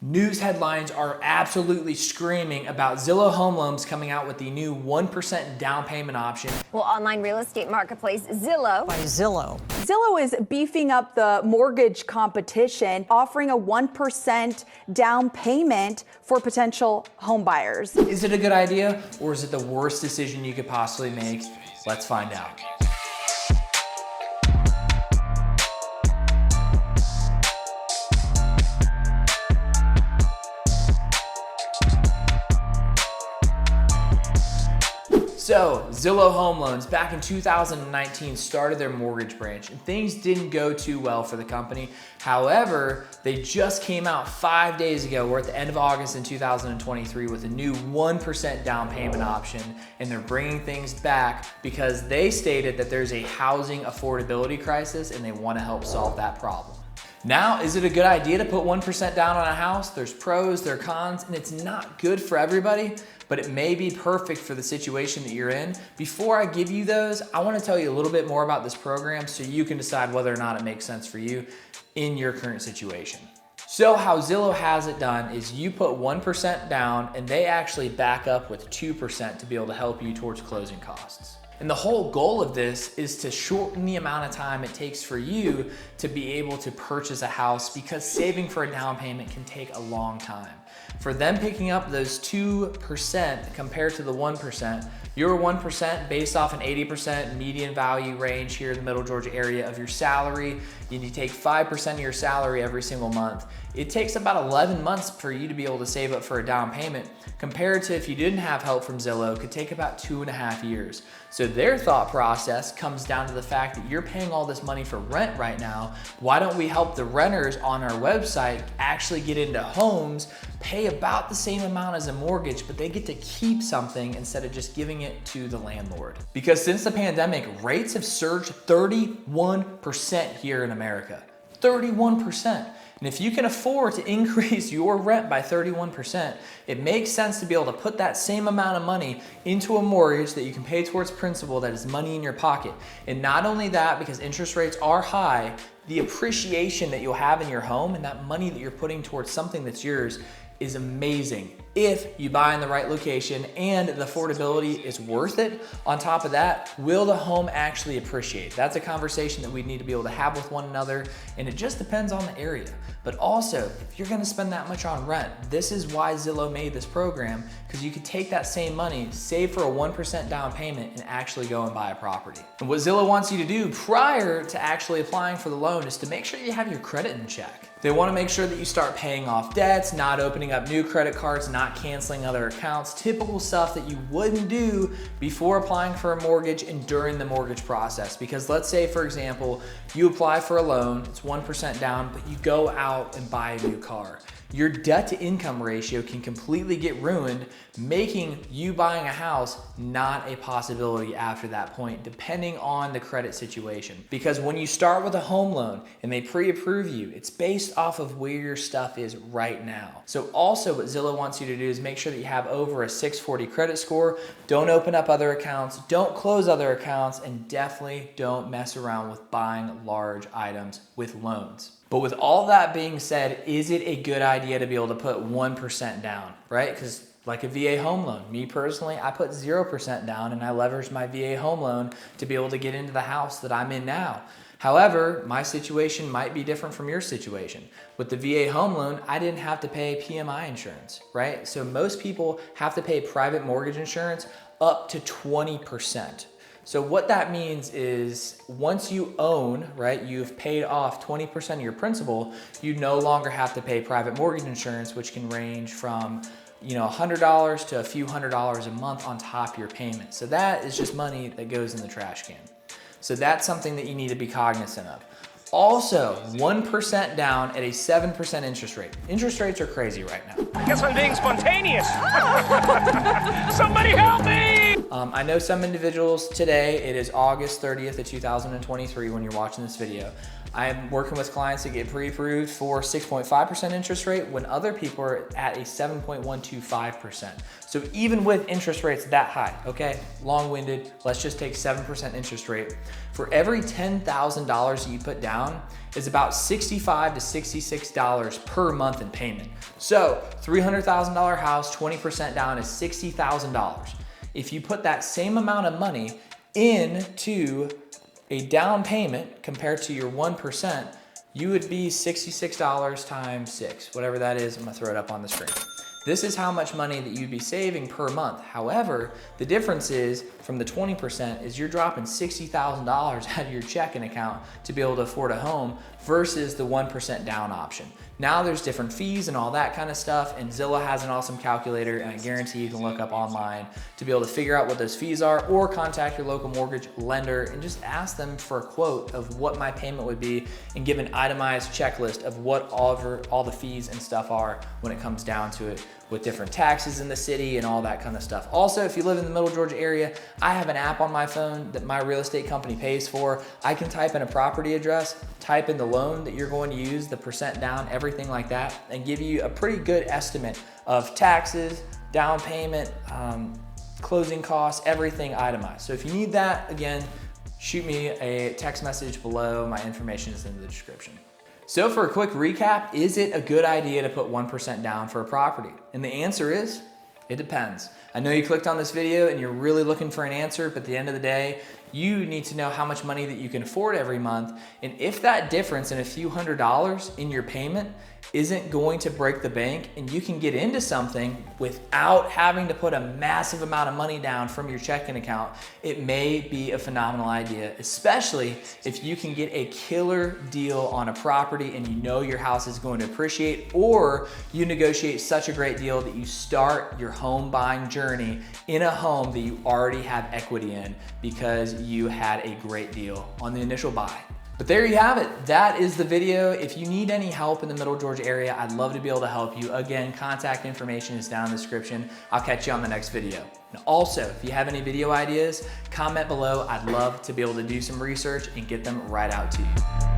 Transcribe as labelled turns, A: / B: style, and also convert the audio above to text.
A: News headlines are absolutely screaming about Zillow Home Loans coming out with the new 1% down payment option.
B: Well, online real estate marketplace Zillow.
C: By Zillow.
D: Zillow is beefing up the mortgage competition, offering a 1% down payment for potential home buyers.
A: Is it a good idea, or is it the worst decision you could possibly make? Let's find out. So, Zillow Home Loans back in 2019 started their mortgage branch, and things didn't go too well for the company. However, they just came out 5 days ago, or at the end of August in 2023, with a new 1% down payment option, and they're bringing things back because they stated that there's a housing affordability crisis and they want to help solve that problem. Now, is it a good idea to put 1% down on a house? There's pros, there are cons, and it's not good for everybody, but it may be perfect for the situation that you're in. Before I give you those, I want to tell you a little bit more about this program so you can decide whether or not it makes sense for you in your current situation. So how Zillow has it done is you put 1% down and they actually back up with 2% to be able to help you towards closing costs. And the whole goal of this is to shorten the amount of time it takes for you to be able to purchase a house, because saving for a down payment can take a long time. For them picking up those 2% compared to the 1%, your 1% based off an 80% median value range here in the Middle Georgia area of your salary, and you take 5% of your salary every single month. It takes about 11 months for you to be able to save up for a down payment, compared to if you didn't have help from Zillow, it could take about 2.5 years. So their thought process comes down to the fact that you're paying all this money for rent right now. Why don't we help the renters on our website actually get into homes, pay about the same amount as a mortgage, but they get to keep something instead of just giving it to the landlord. Because since the pandemic, rates have surged 31% here in America. 31%. And if you can afford to increase your rent by 31%, it makes sense to be able to put that same amount of money into a mortgage that you can pay towards principal that is money in your pocket. And not only that, because interest rates are high, the appreciation that you'll have in your home and that money that you're putting towards something that's yours is amazing if you buy in the right location and the affordability is worth it. On top of that, will the home actually appreciate? That's a conversation that we need to be able to have with one another, and it just depends on the area. But also, if you're gonna spend that much on rent, this is why Zillow made this program, because you could take that same money, save for a 1% down payment, and actually go and buy a property. And what Zillow wants you to do prior to actually applying for the loan is to make sure you have your credit in check. They want to make sure that you start paying off debts, not opening up new credit cards, not canceling other accounts, typical stuff that you wouldn't do before applying for a mortgage and during the mortgage process. Because let's say, for example, you apply for a loan, it's 1% down, but you go out and buy a new car. Your debt to income ratio can completely get ruined, making you buying a house not a possibility after that point, depending on the credit situation. Because when you start with a home loan and they pre-approve you, it's based off of where your stuff is right now. So also what Zillow wants you to do is make sure that you have over a 640 credit score. Don't open up other accounts, don't close other accounts, and definitely don't mess around with buying large items with loans. But with all that being said, is it a good idea to be able to put 1% down, right? Because like a VA home loan, me personally, I put 0% down and I leveraged my VA home loan to be able to get into the house that I'm in now. However, my situation might be different from your situation. With the VA home loan, I didn't have to pay PMI insurance, right? So most people have to pay private mortgage insurance up to 20%. So what that means is once you own, right, you've paid off 20% of your principal, you no longer have to pay private mortgage insurance, which can range from $100 to a few $100s a month on top of your payment. So that is just money that goes in the trash can. So that's something that you need to be cognizant of. Also, 1% down at a 7% interest rate. Interest rates are crazy right now.
E: I guess I'm being spontaneous. Somebody help me!
A: I know some individuals today, it is August 30th of 2023 when you're watching this video. I'm working with clients that get pre-approved for 6.5% interest rate when other people are at a 7.125%. So even with interest rates that high, okay, long-winded, let's just take 7% interest rate. For every $10,000 you put down is about $65 to $66 per month in payment. So $300,000 house, 20% down is $60,000. If you put that same amount of money into a down payment compared to your 1%, you would be $66 times 6, whatever that is. I'm gonna throw it up on the screen. This is how much money that you'd be saving per month. However, the difference is from the 20% is you're dropping $60,000 out of your checking account to be able to afford a home versus the 1% down option. Now there's different fees and all that kind of stuff, and Zillow has an awesome calculator, and I guarantee you can look up online to be able to figure out what those fees are, or contact your local mortgage lender and just ask them for a quote of what my payment would be and give an itemized checklist of what all the fees and stuff are when it comes down to it, with different taxes in the city and all that kind of stuff. Also, if you live in the Middle Georgia area, I have an app on my phone that my real estate company pays for. I can type in a property address, type in the loan that you're going to use, the percent down, everything like that, and give you a pretty good estimate of taxes, down payment, closing costs, everything itemized. So if you need that, again, shoot me a text message below. My information is in the description. So for a quick recap, is it a good idea to put 1% down for a property? And the answer is, it depends. I know you clicked on this video and you're really looking for an answer, but at the end of the day, you need to know how much money that you can afford every month. And if that difference in a few $100s in your payment isn't going to break the bank, and you can get into something without having to put a massive amount of money down from your checking account, it may be a phenomenal idea, especially if you can get a killer deal on a property and you know your house is going to appreciate, or you negotiate such a great deal that you start your home buying journey in a home that you already have equity in because you had a great deal on the initial buy. But there you have it. That is the video. If you need any help in the Middle Georgia area, I'd love to be able to help you. Again, contact information is down in the description. I'll catch you on the next video. And also, if you have any video ideas, comment below. I'd love to be able to do some research and get them right out to you.